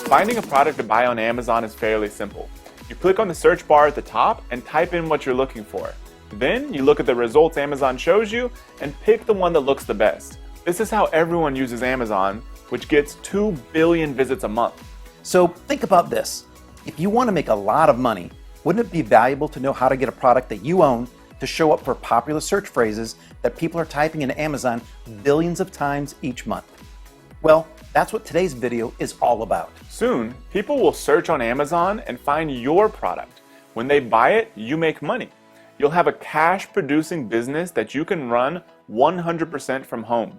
Finding a product to buy on Amazon is fairly simple. You click on the search bar at the top and type in what you're looking for. Then you look at the results Amazon shows you and pick the one that looks the best. This is how everyone uses Amazon, which gets 2 billion visits a month. So think about this. If you want to make a lot of money, wouldn't it be valuable to know how to get a product that you own to show up for popular search phrases that people are typing into Amazon billions of times each month? Well, that's what today's video is all about. Soon, people will search on Amazon and find your product. When they buy it, you make money. You'll have a cash-producing business that you can run 100% from home.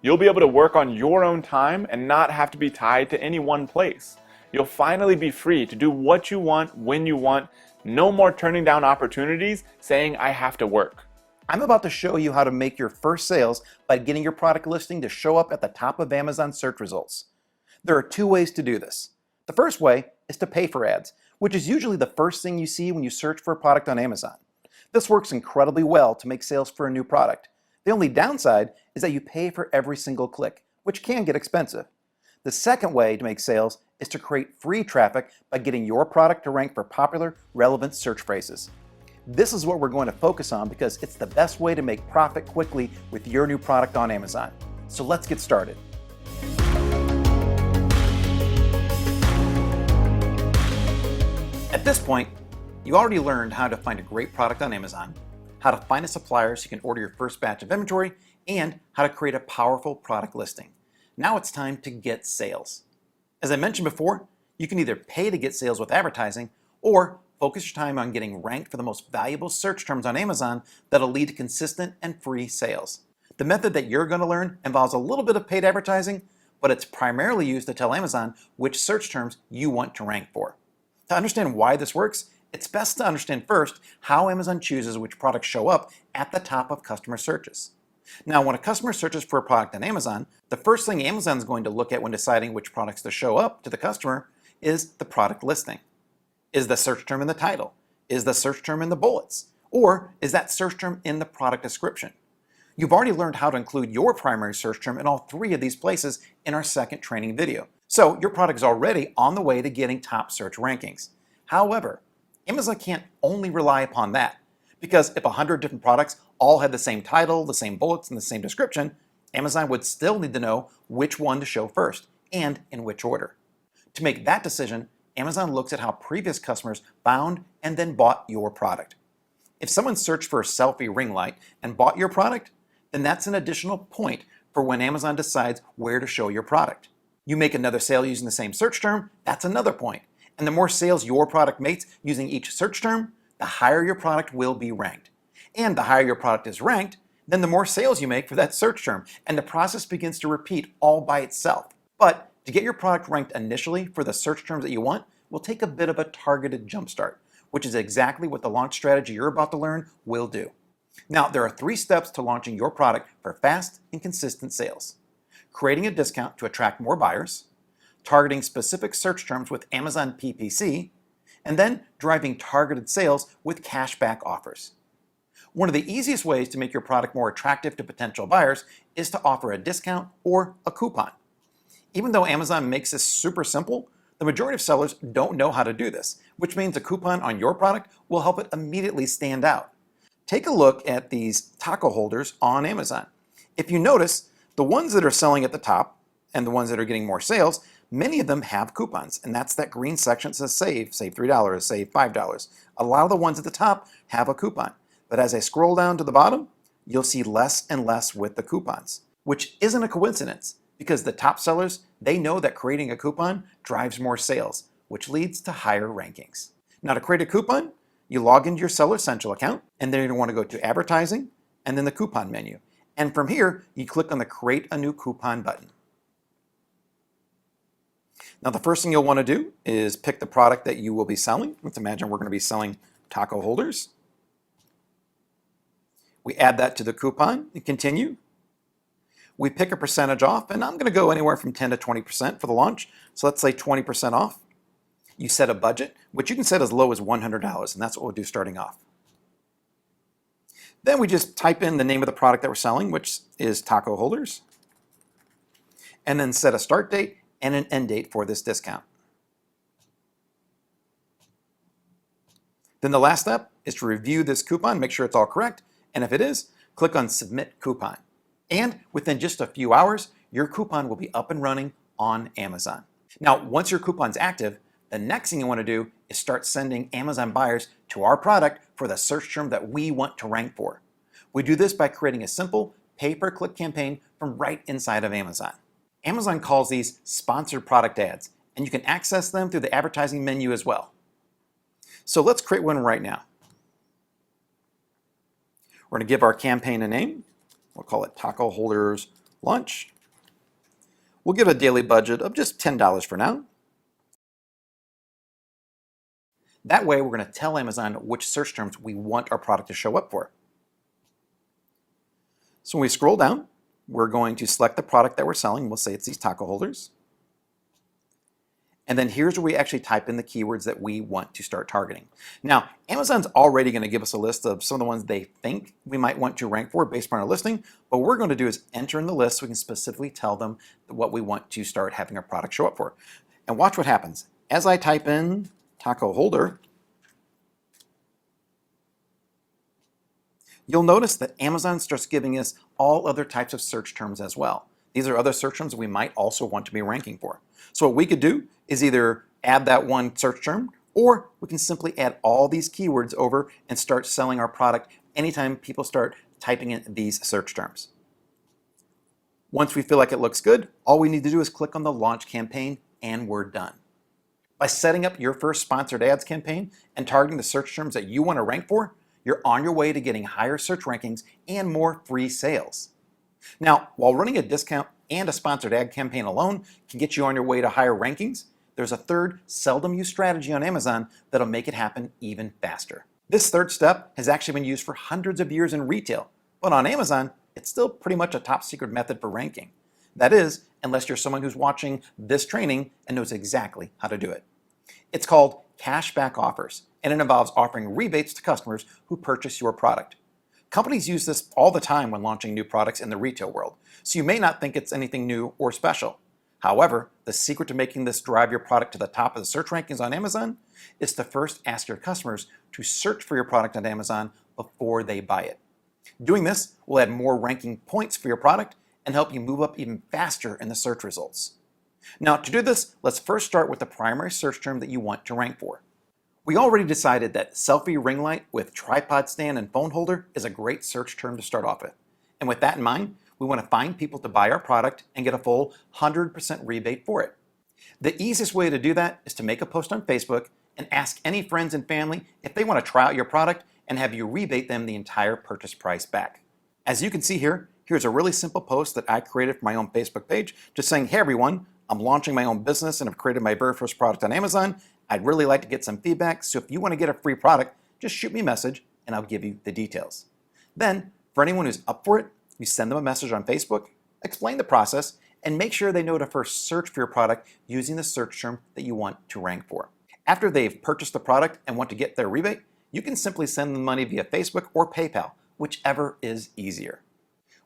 You'll be able to work on your own time and not have to be tied to any one place. You'll finally be free to do what you want, when you want. No more turning down opportunities saying, I have to work. I'm about to show you how to make your first sales by getting your product listing to show up at the top of Amazon search results. There are 2 ways to do this. The first way is to pay for ads, which is usually the first thing you see when you search for a product on Amazon. This works incredibly well to make sales for a new product. The only downside is that you pay for every single click, which can get expensive. The second way to make sales is to create free traffic by getting your product to rank for popular, relevant search phrases. This is what we're going to focus on because it's the best way to make profit quickly with your new product on Amazon. So let's get started. At this point, you already learned how to find a great product on Amazon, how to find a supplier so you can order your first batch of inventory, and how to create a powerful product listing. Now it's time to get sales. As I mentioned before, you can either pay to get sales with advertising or focus your time on getting ranked for the most valuable search terms on Amazon that'll lead to consistent and free sales. The method that you're going to learn involves a little bit of paid advertising, but it's primarily used to tell Amazon which search terms you want to rank for. To understand why this works, it's best to understand first how Amazon chooses which products show up at the top of customer searches. Now, when a customer searches for a product on Amazon, the first thing Amazon is going to look at when deciding which products to show up to the customer is the product listing. Is the search term in the title? Is the search term in the bullets? Or is that search term in the product description? You've already learned how to include your primary search term in all 3 of these places in our second training video. So your product is already on the way to getting top search rankings. However, Amazon can't only rely upon that, because if 100 different products all had the same title, the same bullets, and the same description, Amazon would still need to know which one to show first and in which order. To make that decision, Amazon looks at how previous customers found and then bought your product. If someone searched for a selfie ring light and bought your product, then that's an additional point for when Amazon decides where to show your product. You make another sale using the same search term, that's another point. And the more sales your product makes using each search term, the higher your product will be ranked. And the higher your product is ranked, then the more sales you make for that search term, and the process begins to repeat all by itself. But to get your product ranked initially for the search terms that you want will take a bit of a targeted jumpstart, which is exactly what the launch strategy you're about to learn will do. Now, there are 3 steps to launching your product for fast and consistent sales. Creating a discount to attract more buyers, targeting specific search terms with Amazon PPC, and then driving targeted sales with cashback offers. One of the easiest ways to make your product more attractive to potential buyers is to offer a discount or a coupon. Even though Amazon makes this super simple, the majority of sellers don't know how to do this, which means a coupon on your product will help it immediately stand out. Take a look at these taco holders on Amazon. If you notice, the ones that are selling at the top and the ones that are getting more sales, many of them have coupons, and that's that green section that says save $3, save $5. A lot of the ones at the top have a coupon, but as I scroll down to the bottom, you'll see less and less with the coupons, which isn't a coincidence because the top sellers, they know that creating a coupon drives more sales, which leads to higher rankings. Now, to create a coupon, you log into your Seller Central account, and then you're going to want to go to Advertising and then the Coupon menu. And from here, you click on the Create a New Coupon button. Now, the first thing you'll want to do is pick the product that you will be selling. Let's imagine we're going to be selling taco holders. We add that to the coupon and continue. We pick a percentage off, and I'm going to go anywhere from 10 to 20% for the launch. So let's say 20% off. You set a budget, which you can set as low as $100, and that's what we'll do starting off. Then we just type in the name of the product that we're selling, which is taco holders, and then set a start date and an end date for this discount. Then the last step is to review this coupon, make sure it's all correct, and if it is, click on Submit Coupon. And within just a few hours, your coupon will be up and running on Amazon. Now, once your coupon's active, the next thing you want to do is start sending Amazon buyers to our product for the search term that we want to rank for. We do this by creating a simple pay-per-click campaign from right inside of Amazon. Amazon calls these sponsored product ads, and you can access them through the advertising menu as well. So let's create one right now. We're going to give our campaign a name. We'll call it Taco Holders Lunch. We'll give a daily budget of just $10 for now. That way, we're going to tell Amazon which search terms we want our product to show up for. So when we scroll down, we're going to select the product that we're selling. We'll say it's these taco holders. And then here's where we actually type in the keywords that we want to start targeting. Now, Amazon's already going to give us a list of some of the ones they think we might want to rank for based on our listing. What we're going to do is enter in the list so we can specifically tell them what we want to start having our product show up for. And watch what happens. As I type in taco holder, you'll notice that Amazon starts giving us all other types of search terms as well. These are other search terms we might also want to be ranking for. So what we could do is either add that one search term, or we can simply add all these keywords over and start selling our product anytime people start typing in these search terms. Once we feel like it looks good, all we need to do is click on the launch campaign and we're done. By setting up your first sponsored ads campaign and targeting the search terms that you want to rank for, you're on your way to getting higher search rankings and more free sales. Now, while running a discount and a sponsored ad campaign alone can get you on your way to higher rankings, there's a third, seldom used strategy on Amazon that'll make it happen even faster. This third step has actually been used for hundreds of years in retail, but on Amazon, it's still pretty much a top secret method for ranking. That is, unless you're someone who's watching this training and knows exactly how to do it. It's called cashback offers, and it involves offering rebates to customers who purchase your product. Companies use this all the time when launching new products in the retail world, so you may not think it's anything new or special. However, the secret to making this drive your product to the top of the search rankings on Amazon is to first ask your customers to search for your product on Amazon before they buy it. Doing this will add more ranking points for your product and help you move up even faster in the search results. Now, to do this, let's first start with the primary search term that you want to rank for. We already decided that selfie ring light with tripod stand and phone holder is a great search term to start off with. And with that in mind, we want to find people to buy our product and get a full 100% rebate for it. The easiest way to do that is to make a post on Facebook and ask any friends and family if they want to try out your product and have you rebate them the entire purchase price back. As you can see here, here's a really simple post that I created for my own Facebook page, just saying, hey everyone, I'm launching my own business and I've created my very first product on Amazon. I'd really like to get some feedback, so if you want to get a free product, just shoot me a message and I'll give you the details. Then, for anyone who's up for it, you send them a message on Facebook, explain the process, and make sure they know to first search for your product using the search term that you want to rank for. After they've purchased the product and want to get their rebate, you can simply send them money via Facebook or PayPal, whichever is easier.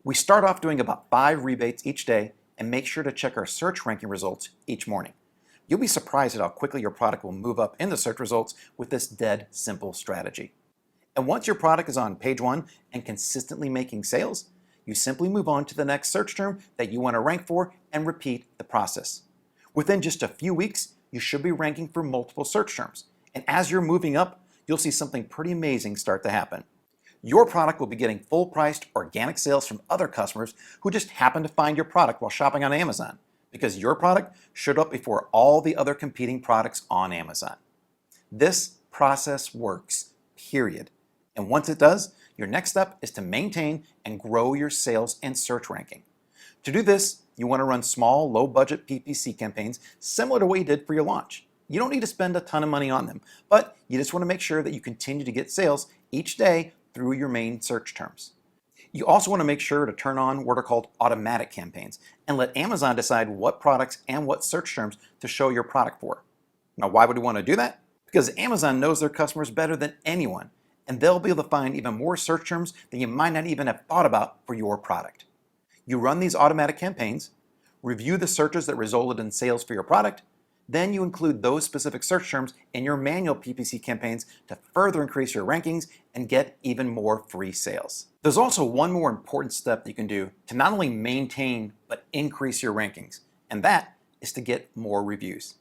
We start off doing about 5 rebates each day and make sure to check our search ranking results each morning. You'll be surprised at how quickly your product will move up in the search results with this dead simple strategy. And once your product is on page 1 and consistently making sales, you simply move on to the next search term that you want to rank for and repeat the process. Within just a few weeks, you should be ranking for multiple search terms. And as you're moving up, you'll see something pretty amazing start to happen. Your product will be getting full-priced organic sales from other customers who just happen to find your product while shopping on Amazon, because your product showed up before all the other competing products on Amazon. This process works, period. And once it does, your next step is to maintain and grow your sales and search ranking. To do this, you want to run small, low-budget PPC campaigns similar to what you did for your launch. You don't need to spend a ton of money on them, but you just want to make sure that you continue to get sales each day through your main search terms. You also want to make sure to turn on what are called automatic campaigns and let Amazon decide what products and what search terms to show your product for. Now, why would we want to do that? Because Amazon knows their customers better than anyone, and they'll be able to find even more search terms than you might not even have thought about for your product. You run these automatic campaigns, review the searches that resulted in sales for your product, Then you include those specific search terms in your manual PPC campaigns to further increase your rankings and get even more free sales. There's also one more important step that you can do to not only maintain but increase your rankings, and that is to get more reviews.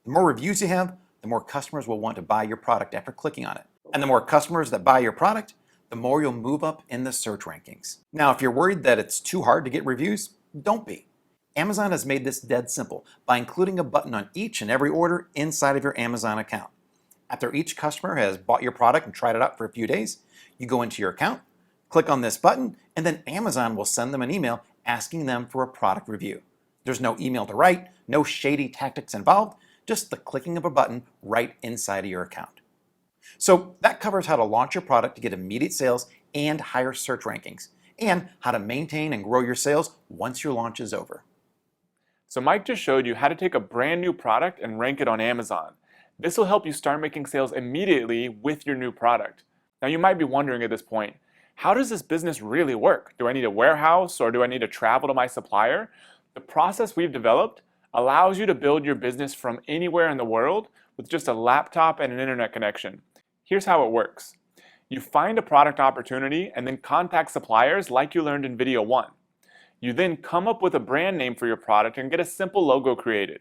The more reviews you have, the more customers will want to buy your product after clicking on it. And the more customers that buy your product, the more you'll move up in the search rankings. Now, if you're worried that it's too hard to get reviews, don't be. Amazon has made this dead simple by including a button on each and every order inside of your Amazon account. After each customer has bought your product and tried it out for a few days, you go into your account, click on this button, and then Amazon will send them an email asking them for a product review. There's no email to write, no shady tactics involved, just the clicking of a button right inside of your account. So that covers how to launch your product to get immediate sales and higher search rankings, and how to maintain and grow your sales once your launch is over. So Mike just showed you how to take a brand new product and rank it on Amazon. This will help you start making sales immediately with your new product. Now you might be wondering at this point, how does this business really work? Do I need a warehouse or do I need to travel to my supplier? The process we've developed allows you to build your business from anywhere in the world with just a laptop and an internet connection. Here's how it works. You find a product opportunity and then contact suppliers like you learned in video 1. You then come up with a brand name for your product and get a simple logo created.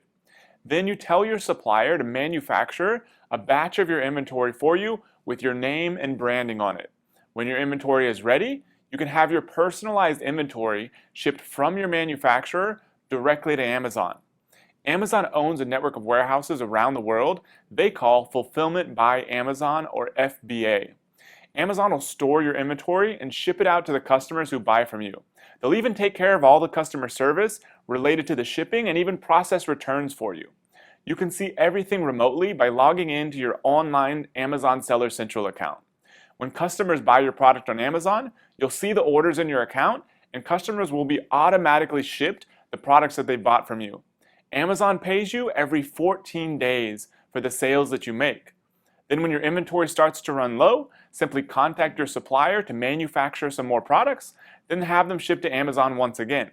Then you tell your supplier to manufacture a batch of your inventory for you with your name and branding on it. When your inventory is ready, you can have your personalized inventory shipped from your manufacturer directly to Amazon. Amazon owns a network of warehouses around the world they call Fulfillment by Amazon, or FBA. Amazon will store your inventory and ship it out to the customers who buy from you. They'll even take care of all the customer service related to the shipping and even process returns for you. You can see everything remotely by logging into your online Amazon Seller Central account. When customers buy your product on Amazon, you'll see the orders in your account, and customers will be automatically shipped the products that they bought from you. Amazon pays you every 14 days for the sales that you make. Then when your inventory starts to run low, simply contact your supplier to manufacture some more products, then have them shipped to Amazon once again.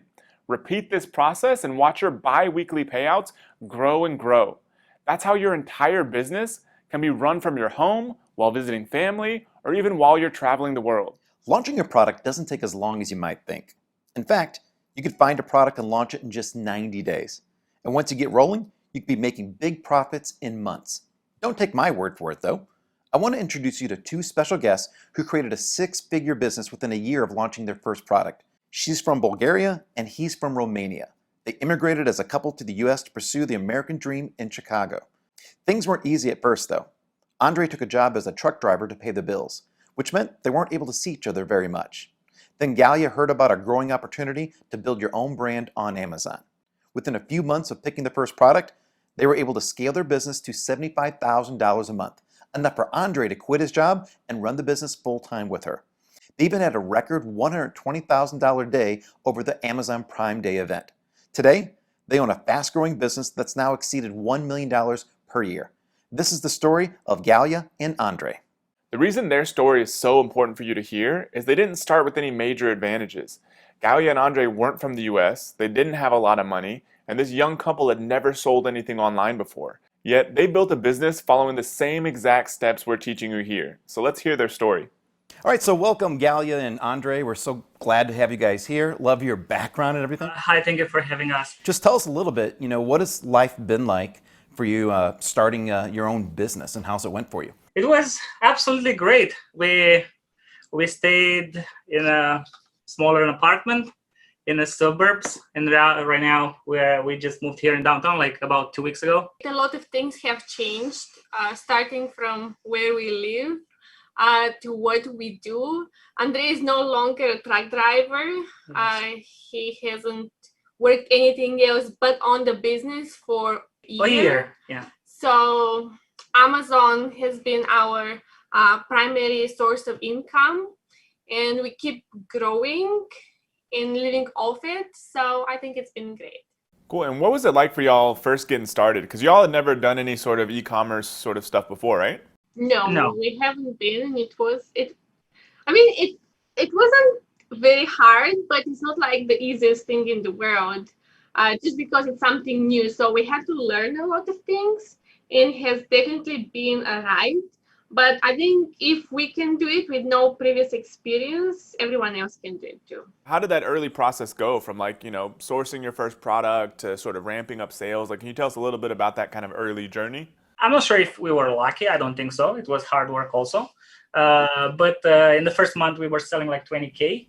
Repeat this process and watch your bi-weekly payouts grow and grow. That's how your entire business can be run from your home while visiting family or even while you're traveling the world. Launching your product doesn't take as long as you might think. In fact, you could find a product and launch it in just 90 days. And once you get rolling, you could be making big profits in months. Don't take my word for it though. I want to introduce you to two special guests who created a 6-figure business within a year of launching their first product. She's from Bulgaria and he's from Romania. They immigrated as a couple to the US to pursue the American dream in Chicago. Things weren't easy at first though. Andre took a job as a truck driver to pay the bills, which meant they weren't able to see each other very much. Then Galia heard about a growing opportunity to build your own brand on Amazon. Within a few months of picking the first product, they were able to scale their business to $75,000 a month, enough for Andre to quit his job and run the business full-time with her. They even had a record $120,000 day over the Amazon Prime Day event. Today, they own a fast-growing business that's now exceeded $1 million per year. This is the story of Galia and Andre. The reason their story is so important for you to hear is they didn't start with any major advantages. Galia and Andre weren't from the US, they didn't have a lot of money, and this young couple had never sold anything online before. Yet they built a business following the same exact steps we're teaching you here. So let's hear their story. All right, so welcome Galia and Andre. We're so glad to have you guys here. Love your background and everything. Hi, thank you for having us. Just tell us a little bit, what has life been like for you starting your own business, and how's it went for you? It was absolutely great. We stayed in a smaller apartment in the suburbs, and right now we just moved here in downtown like about 2 weeks ago. A lot of things have changed, starting from where we live to what we do. Andre is no longer a truck driver. He hasn't worked anything else but on the business for a year. Yeah. So Amazon has been our primary source of income, and we keep growing and living off it. So I think it's been great. Cool. And what was it like for y'all first getting started? Because y'all had never done any sort of e-commerce sort of stuff before, right? No, we haven't been. It wasn't very hard, but it's not like the easiest thing in the world. just because it's something new. So we had to learn a lot of things, and it has definitely been a ride. But I think if we can do it with no previous experience, everyone else can do it too. How did that early process go from like, sourcing your first product to sort of ramping up sales? Like, can you tell us a little bit about that kind of early journey? I'm not sure if we were lucky. I don't think so. It was hard work also. But in the first month, we were selling like 20K.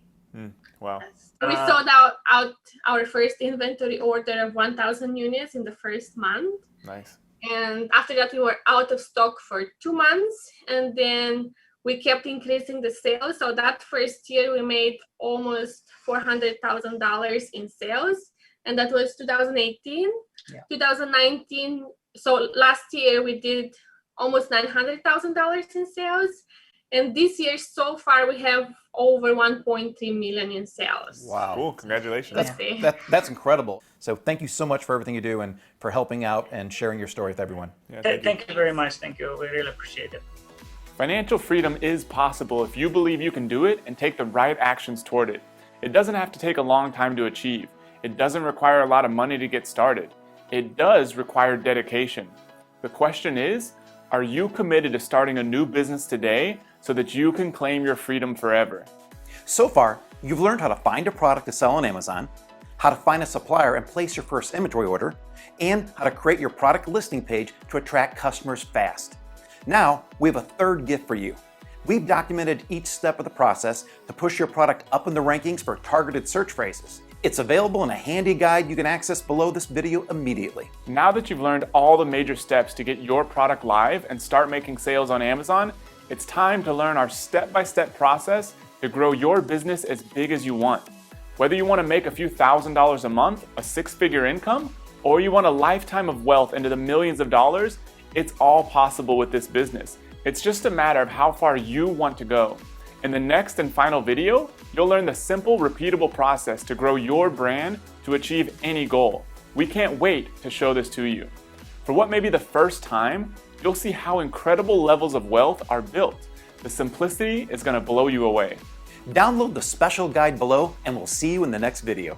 Wow. We sold out our first inventory order of 1,000 units in the first month. Nice. And after that, we were out of stock for 2 months. And then we kept increasing the sales. So that first year, we made almost $400,000 in sales. And that was 2018. Yeah. 2019, so last year, we did almost $900,000 in sales. And this year, so far, we have over 1.3 million in sales. Wow. Cool. Congratulations. That's incredible. So thank you so much for everything you do and for helping out and sharing your story with everyone. Yeah, Thank you very much. Thank you. We really appreciate it. Financial freedom is possible if you believe you can do it and take the right actions toward it. It doesn't have to take a long time to achieve. It doesn't require a lot of money to get started. It does require dedication. The question is, are you committed to starting a new business today so that you can claim your freedom forever? So far, you've learned how to find a product to sell on Amazon, how to find a supplier and place your first inventory order, and how to create your product listing page to attract customers fast. Now, we have a third gift for you. We've documented each step of the process to push your product up in the rankings for targeted search phrases. It's available in a handy guide you can access below this video immediately. Now that you've learned all the major steps to get your product live and start making sales on Amazon, it's time to learn our step-by-step process to grow your business as big as you want. Whether you want to make a few $1,000s a month, a six-figure income, or you want a lifetime of wealth into the millions of dollars, it's all possible with this business. It's just a matter of how far you want to go. In the next and final video, you'll learn the simple, repeatable process to grow your brand to achieve any goal. We can't wait to show this to you. For what may be the first time, you'll see how incredible levels of wealth are built. The simplicity is going to blow you away. Download the special guide below, and we'll see you in the next video.